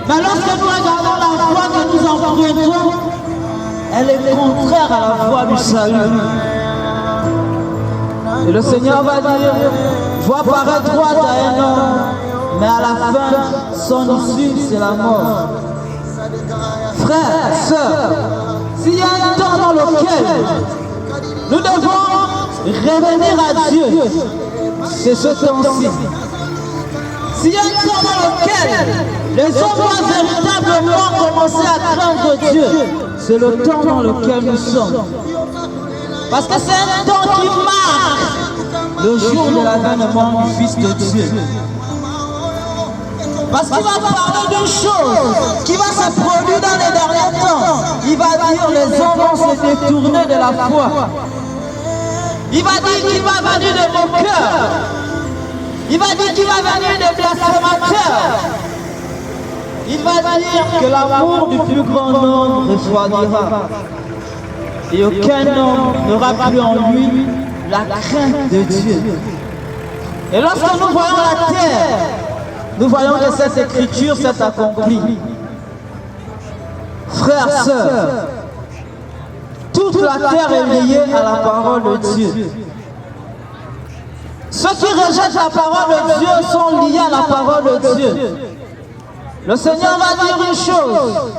Mais lorsque nous regardons la foi que nous empruntons, elle est contraire à la foi du salut. Et le Seigneur va dire, vois paraître droite à un homme, mais à la fin, son issue, c'est la mort. Frères, sœurs, s'il y a un temps dans lequel nous devons revenir à Dieu, c'est ce temps-ci. S'il y a un temps dans lequel les hommes doivent véritablement commencer à craindre Dieu, c'est le temps dans lequel nous sommes. Parce que c'est un temps qui marque le jour de l'avènement du Fils de Dieu. Parce qu'il va parler d'une chose qui va se produire dans les derniers temps. Il va dire les hommes vont se détourner de la foi. Il va dire qu'il va venir de moqueurs. Il va dire qu'il va venir de blasphémateurs. Il va dire que l'amour du plus grand nombre refroidira. Et aucun homme n'aura plus en lui la crainte de Dieu. Et lorsque nous voyons la terre, nous voyons que cette écriture s'est accomplie. Frères, sœurs, toute la terre est liée à la parole de Dieu. Ceux qui rejettent la parole de Dieu sont liés à la parole de Dieu. Le Seigneur va dire une chose.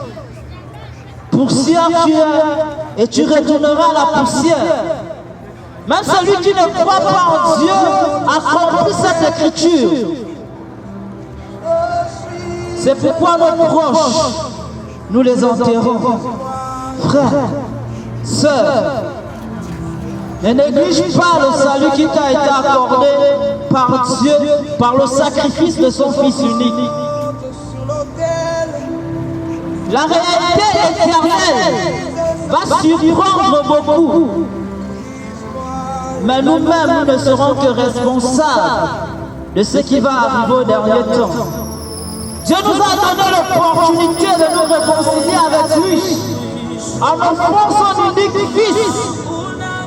Poussière tu es et tu retourneras à la poussière. Même celui qui ne croit pas en Dieu accomplit cette écriture. C'est pourquoi nos proches, nous les enterrons. Frères, sœurs, ne néglige pas le salut qui t'a été accordé par Dieu, par le sacrifice de son Fils unique. La réalité éternelle va surprendre beaucoup. Mais nous-mêmes, nous ne serons que responsables de ce qui va arriver au dernier temps. Dieu nous a donné l'opportunité de nous réconcilier avec lui en offrant son unique Fils,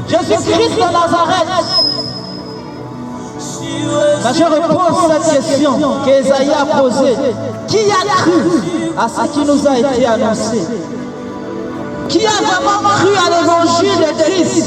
Jésus-Christ de Nazareth. Mais je repose cette question qu'Ésaïe a posée. Qui a cru à ce qui nous a été annoncé? Qui a vraiment cru à l'évangile de Christ?